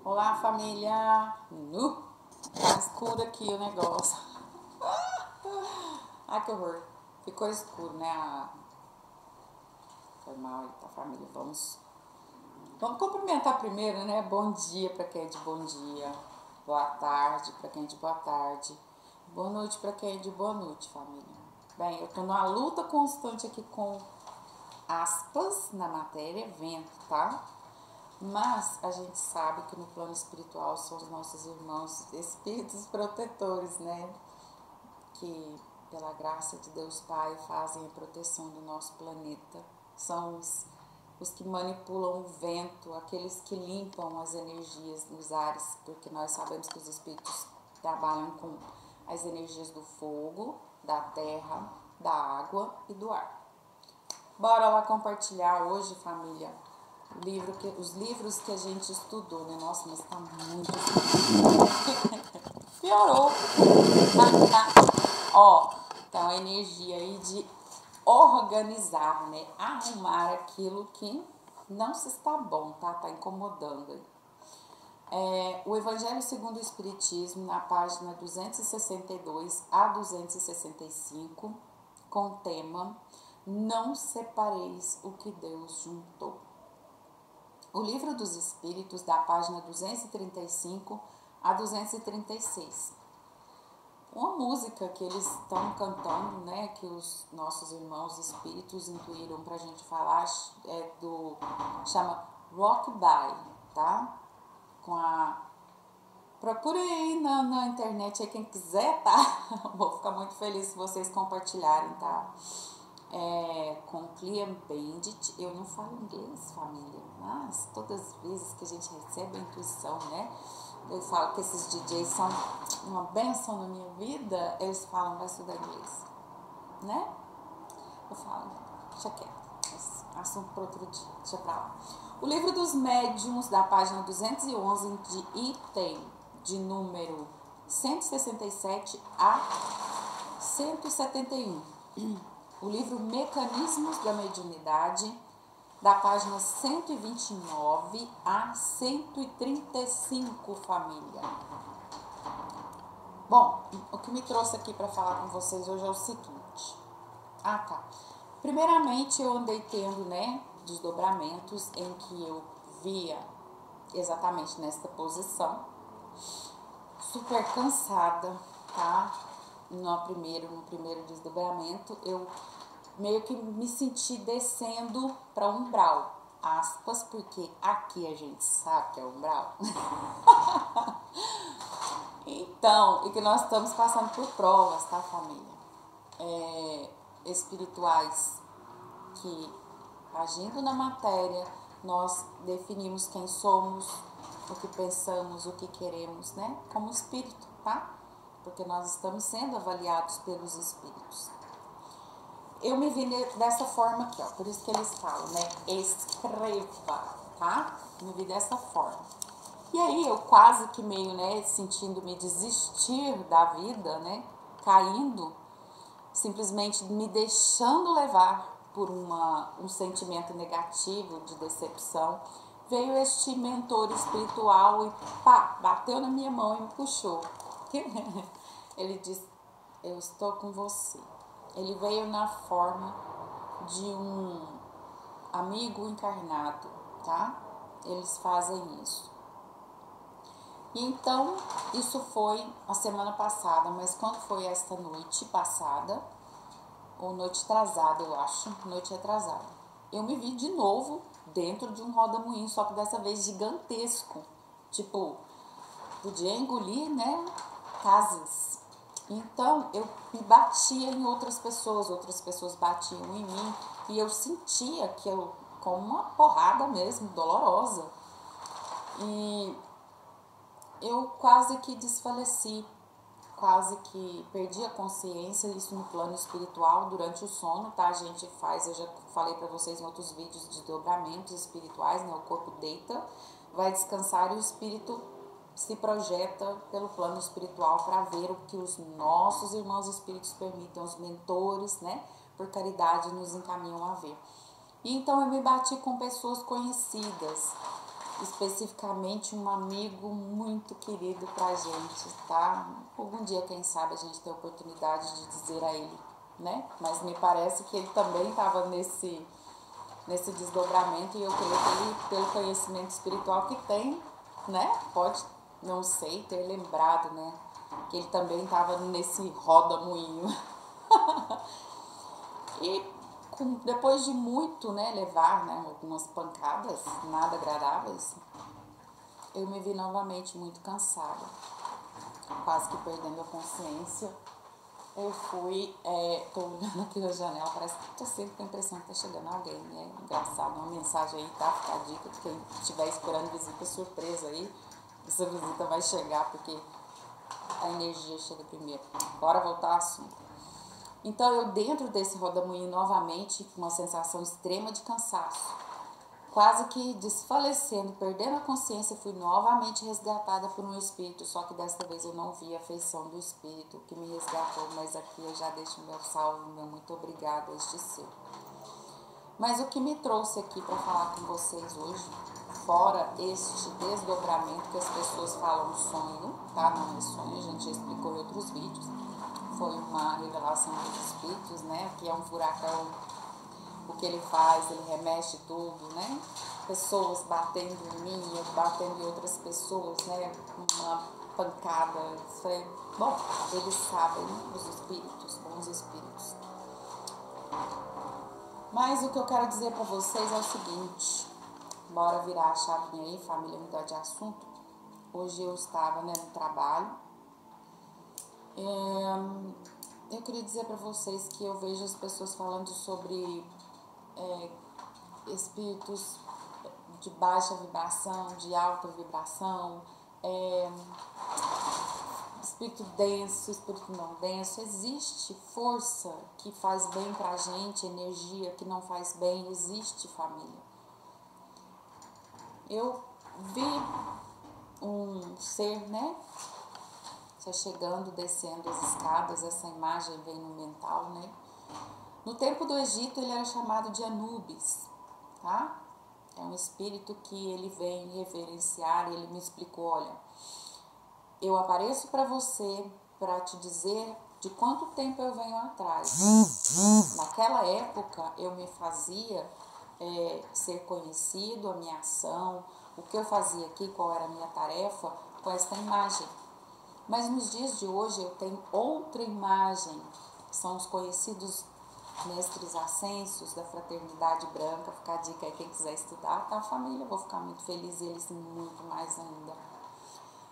Olá, família! Tá escuro aqui o negócio. Ai, que horror. Ficou escuro, né? Foi mal aí, tá, família? Vamos cumprimentar primeiro, né? Bom dia pra quem é de bom dia. Boa tarde pra quem é de boa tarde. Boa noite pra quem é de boa noite, família. Bem, eu tô numa luta constante aqui com aspas na matéria, vento, tá? Mas a gente sabe que no plano espiritual são os nossos irmãos espíritos protetores, né? Que pela graça de Deus Pai fazem a proteção do nosso planeta. São os que manipulam o vento, aqueles que limpam as energias nos ares, porque nós sabemos que os espíritos trabalham com as energias do fogo, da terra, da água e do ar. Bora lá compartilhar hoje, família, os livros que a gente estudou, né? Nossa, mas tá muito piorou. Ó, então a energia aí de organizar, né? Arrumar aquilo que não se está bom, tá? Tá incomodando aí. O Evangelho segundo o Espiritismo, na página 262 a 265, com o tema Não separeis o que Deus juntou. O Livro dos Espíritos, da página 235 a 236. Uma música que eles estão cantando, né, que os nossos irmãos espíritos intuíram pra gente falar, chama Rockabye, tá? Procure aí na internet aí quem quiser, tá? Vou ficar muito feliz se vocês compartilharem, tá? Com Clean Bandit. Eu não falo inglês, família, mas todas as vezes que a gente recebe a intuição, né? Eu falo que esses DJs são uma bênção na minha vida. Eles falam, vai estudar inglês, né? Eu falo, deixa quieto, esse assunto para outro dia, deixa pra lá. O Livro dos Médiuns, da página 211, de item de número 167 a 171. O livro Mecanismos da Mediunidade, da página 129 a 135, família. Bom, o que me trouxe aqui para falar com vocês hoje é o seguinte. Tá. Primeiramente, eu andei tendo, né, desdobramentos em que eu via exatamente nesta posição, super cansada, tá? No primeiro desdobramento, eu meio que me senti descendo para umbral, aspas, porque aqui a gente sabe que é umbral. Então, e que nós estamos passando por provas, tá, família? Espirituais, que agindo na matéria, nós definimos quem somos, o que pensamos, o que queremos, né? Como espírito, tá? Porque nós estamos sendo avaliados pelos espíritos. Eu me vi dessa forma aqui, ó, por isso que eles falam, né? Escreva, tá? Me vi dessa forma. E aí eu quase que meio, né, sentindo-me desistir da vida, né? Caindo, simplesmente me deixando levar por um sentimento negativo de decepção. Veio este mentor espiritual e pá, bateu na minha mão e me puxou. Ele disse, eu estou com você. Ele veio na forma de um amigo encarnado, tá? Eles fazem isso. E então, isso foi a semana passada, mas quando foi esta noite passada, ou noite atrasada, eu acho, noite atrasada, eu me vi de novo dentro de um roda-moinho, só que dessa vez gigantesco. Tipo, podia engolir, né, casas. Então, eu me batia em outras pessoas batiam em mim, e eu sentia que eu, como uma porrada mesmo, dolorosa. E eu quase que desfaleci, quase que perdi a consciência, isso no plano espiritual, durante o sono, tá? A gente faz, eu já falei pra vocês em outros vídeos de desdobramentos espirituais, né? O corpo deita, vai descansar e o espírito se projeta pelo plano espiritual para ver o que os nossos irmãos espíritos permitem, os mentores, né? Por caridade nos encaminham a ver. E então eu me bati com pessoas conhecidas. especificamente um amigo muito querido pra gente, tá? Algum dia, quem sabe, a gente tem a oportunidade de dizer a ele, né? Mas me parece que ele também estava nesse desdobramento, e eu creio que ele, pelo conhecimento espiritual que tem, né? Pode, não sei, ter lembrado, né? Que ele também estava nesse roda-moinho. E depois de muito, né, levar, né, algumas pancadas nada agradáveis, eu me vi novamente muito cansada, quase que perdendo a consciência. Eu fui, tô olhando aqui na janela, parece que tô sempre com a impressão que tá chegando alguém, né? Engraçado, uma mensagem aí, tá? Fica a dica de quem estiver esperando visita surpresa aí, essa visita vai chegar, porque a energia chega primeiro. Bora voltar ao assunto. Então, eu dentro desse rodamuinho novamente, com uma sensação extrema de cansaço, quase que desfalecendo, perdendo a consciência, fui novamente resgatada por um espírito, só que desta vez eu não vi a feição do espírito que me resgatou, mas aqui eu já deixo meu salve, meu muito obrigado a este ser. Mas o que me trouxe aqui para falar com vocês hoje, fora este desdobramento que as pessoas falam sonho, tá? Não é sonho, a gente já explicou em outros vídeos, foi uma revelação dos espíritos, né? Que é um furacão. O que ele faz, ele remexe tudo, né? Pessoas batendo em mim, eu batendo em outras pessoas, né? Uma pancada. Isso é... Bom, eles sabem, os espíritos, bons espíritos. Mas o que eu quero dizer para vocês é o seguinte. Bora virar a chavinha aí, família, mudar de assunto. Hoje eu estava, né, no trabalho. Eu queria dizer para vocês que eu vejo as pessoas falando sobre espíritos de baixa vibração, de alta vibração, espírito denso, espírito não denso. Existe força que faz bem pra gente, energia que não faz bem, existe, família. Eu vi um ser, né, chegando, descendo as escadas, essa imagem vem no mental, né. No tempo do Egito ele era chamado de Anubis, tá? É um espírito que ele vem reverenciar, e ele me explicou, olha, eu apareço para você para te dizer de quanto tempo eu venho atrás. Naquela época eu me fazia ser conhecido, a minha ação, o que eu fazia aqui, qual era a minha tarefa, com esta imagem. Mas nos dias de hoje eu tenho outra imagem, que são os conhecidos mestres ascensos da fraternidade branca. Fica a dica aí, quem quiser estudar, tá, família? Eu vou ficar muito feliz, e eles muito mais ainda.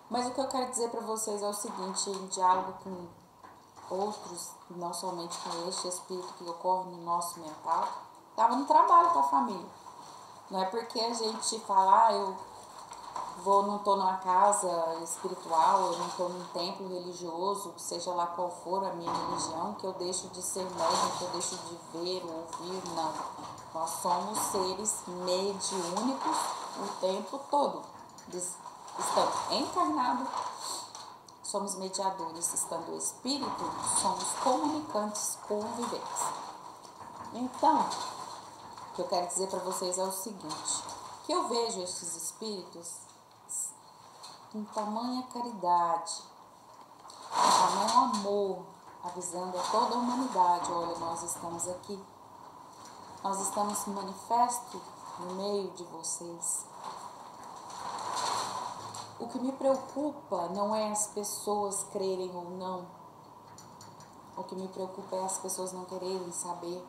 Mas o que eu quero dizer para vocês é o seguinte, em diálogo com outros, não somente com este espírito que ocorre no nosso mental, estava no trabalho com a família. Não é porque a gente fala, eu não estou numa casa espiritual, eu não estou num templo religioso, seja lá qual for a minha religião, que eu deixo de ser médium, que eu deixo de ver ou ouvir, não. Nós somos seres mediúnicos o tempo todo. Estando encarnados, somos mediadores. Estando espírito, somos comunicantes conviventes. Então, o que eu quero dizer para vocês é o seguinte, que eu vejo estes espíritos com tamanha caridade, com tamanho amor, avisando a toda a humanidade, olha, nós estamos aqui, nós estamos manifesto no meio de vocês. O que me preocupa não é as pessoas crerem ou não, o que me preocupa é as pessoas não quererem saber,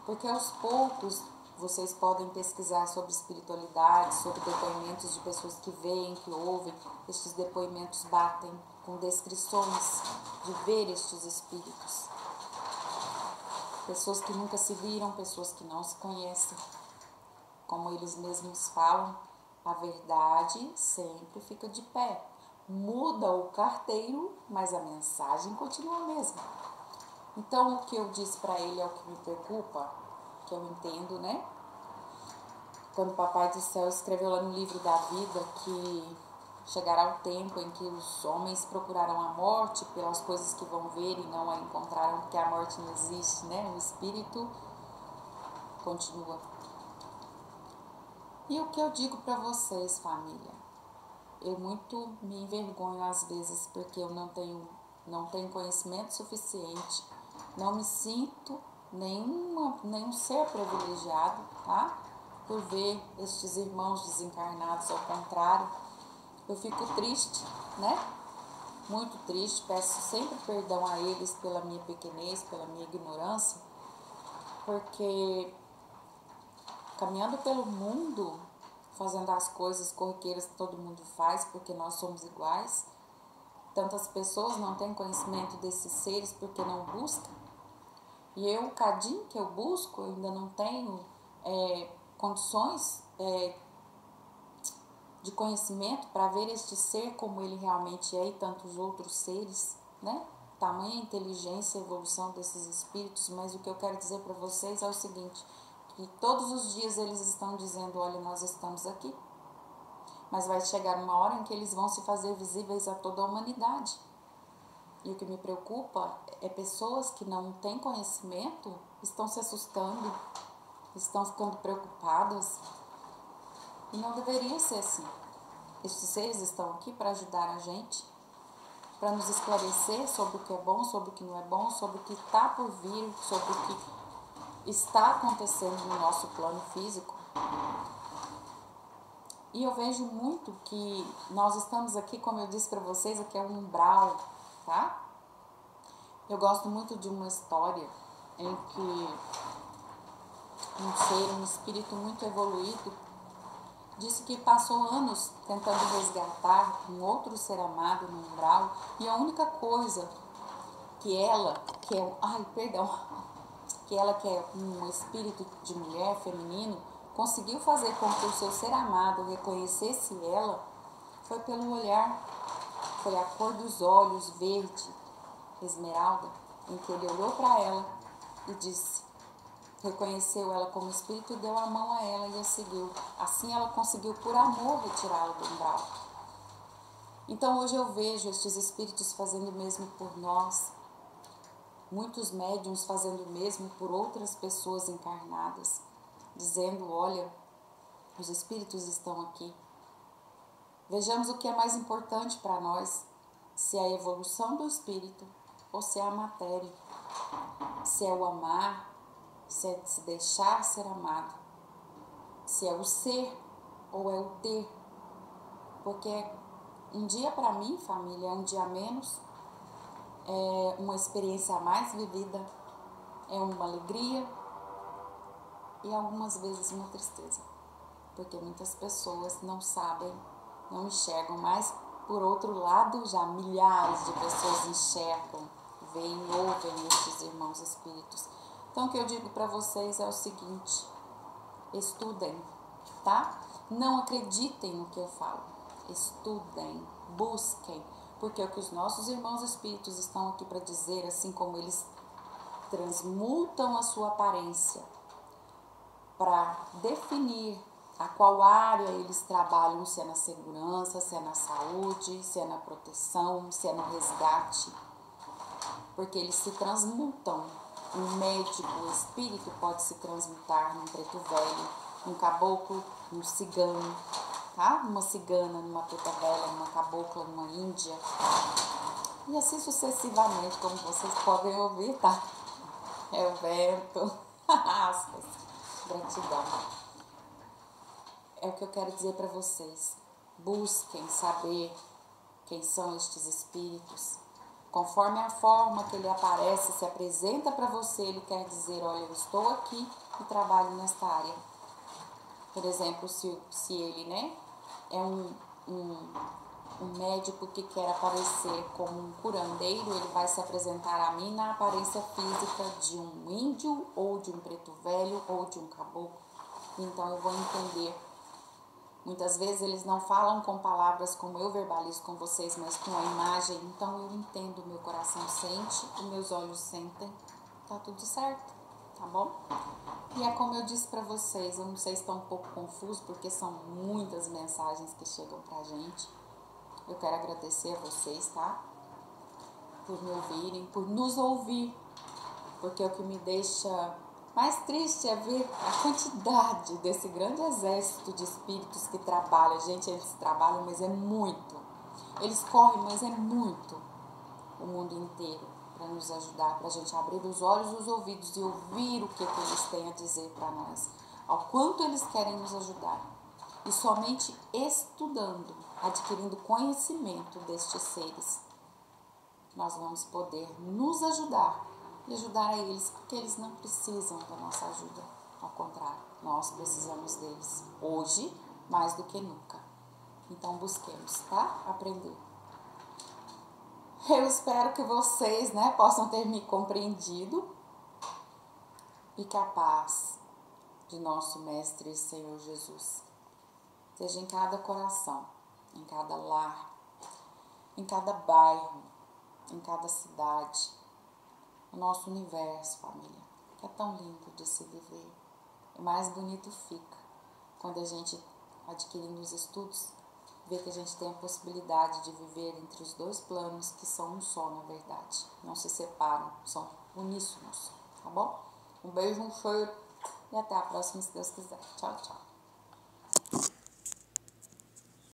porque aos poucos vocês podem pesquisar sobre espiritualidade, sobre depoimentos de pessoas que veem, que ouvem. Estes depoimentos batem com descrições de ver estes espíritos. Pessoas que nunca se viram, pessoas que não se conhecem. Como eles mesmos falam, a verdade sempre fica de pé. Muda o carteiro, mas a mensagem continua a mesma. Então, o que eu disse para ele é o que me preocupa, que eu entendo, né? Quando o Papai do Céu escreveu lá no livro da vida que chegará o tempo em que os homens procurarão a morte pelas coisas que vão ver e não a encontrarão, porque a morte não existe, né? O espírito continua. E o que eu digo para vocês, família? Eu muito me envergonho às vezes porque eu não tenho conhecimento suficiente, não me sinto nenhum ser privilegiado, tá? Por ver estes irmãos desencarnados, ao contrário, eu fico triste, né? Muito triste, peço sempre perdão a eles pela minha pequenez, pela minha ignorância, porque caminhando pelo mundo, fazendo as coisas corriqueiras que todo mundo faz, porque nós somos iguais, tantas pessoas não têm conhecimento desses seres porque não buscam, e eu, o cadinho que eu busco, eu ainda não tenho condições de conhecimento para ver este ser como ele realmente é e tantos outros seres, né? Tamanha inteligência e evolução desses espíritos, mas o que eu quero dizer para vocês é o seguinte, que todos os dias eles estão dizendo, olha, nós estamos aqui, mas vai chegar uma hora em que eles vão se fazer visíveis a toda a humanidade. E o que me preocupa é pessoas que não têm conhecimento, estão se assustando, estão ficando preocupadas, e não deveria ser assim. Estes seres estão aqui para ajudar a gente, para nos esclarecer sobre o que é bom, sobre o que não é bom, sobre o que está por vir, sobre o que está acontecendo no nosso plano físico. E eu vejo muito que nós estamos aqui, como eu disse para vocês, aqui é um umbral, tá? Eu gosto muito de uma história em que um espírito muito evoluído, disse que passou anos tentando resgatar um outro ser amado no umbral, e a única coisa que ela, que é um espírito de mulher feminino, conseguiu fazer com que o seu ser amado reconhecesse ela, foi pelo olhar, foi a cor dos olhos, verde, esmeralda, em que ele olhou para ela e disse, reconheceu ela como espírito e deu a mão a ela e a seguiu. Assim ela conseguiu, por amor, retirá-la do umbral. Então hoje eu vejo estes espíritos fazendo o mesmo por nós, muitos médiuns fazendo o mesmo por outras pessoas encarnadas, dizendo, olha, os espíritos estão aqui. Vejamos o que é mais importante para nós, se é a evolução do espírito ou se é a matéria, se é o amar, se é se deixar ser amado, se é o ser ou é o ter, porque um dia para mim, família, é um dia a menos, é uma experiência a mais vivida, é uma alegria e algumas vezes uma tristeza, porque muitas pessoas não sabem, não enxergam, mas por outro lado já milhares de pessoas enxergam, veem, ouvem estes irmãos espíritos. Então o que eu digo para vocês é o seguinte, estudem, tá? Não acreditem no que eu falo, estudem, busquem, porque o que os nossos irmãos espíritos estão aqui para dizer, assim como eles transmutam a sua aparência para definir a qual área eles trabalham, se é na segurança, se é na saúde, se é na proteção, se é no resgate, porque eles se transmutam. Um médico, o espírito pode se transmutar num preto velho, num caboclo, num cigano, tá? Numa cigana, numa preta velha, numa cabocla, numa índia. E assim sucessivamente, como vocês podem ouvir, tá? É o vento. Aspas. Gratidão. É o que eu quero dizer para vocês. Busquem saber quem são estes espíritos. Conforme a forma que ele aparece, se apresenta para você, ele quer dizer, olha, eu estou aqui e trabalho nesta área. Por exemplo, se ele, né, é um médico que quer aparecer como um curandeiro, ele vai se apresentar a mim na aparência física de um índio, ou de um preto velho, ou de um caboclo. Então eu vou entender. Muitas vezes eles não falam com palavras como eu verbalizo com vocês, mas com a imagem. Então eu entendo, meu coração sente, os meus olhos sentem, tá tudo certo, tá bom? E é como eu disse pra vocês, eu não sei se está um pouco confuso, porque são muitas mensagens que chegam pra gente. Eu quero agradecer a vocês, tá? Por me ouvirem, por nos ouvir, porque é o que me deixa Mais triste é ver a quantidade desse grande exército de espíritos que trabalha. Gente, eles trabalham, mas é muito. Eles correm, mas é muito. O mundo inteiro para nos ajudar, para a gente abrir os olhos e os ouvidos e ouvir o que eles têm a dizer para nós. Ao quanto eles querem nos ajudar. E somente estudando, adquirindo conhecimento destes seres, nós vamos poder nos ajudar e ajudar a eles, porque eles não precisam da nossa ajuda. Ao contrário, nós precisamos deles hoje mais do que nunca. Então busquemos, tá? Aprender. Eu espero que vocês, possam ter me compreendido e que a paz de nosso Mestre e Senhor Jesus seja em cada coração, em cada lar, em cada bairro, em cada cidade, no nosso universo, família, que é tão lindo de se viver. E mais bonito fica quando a gente, adquirindo os estudos, vê que a gente tem a possibilidade de viver entre os dois planos, que são um só, na verdade. Não se separam, são uníssonos, tá bom? Um beijo, um cheiro e até a próxima, se Deus quiser. Tchau, tchau.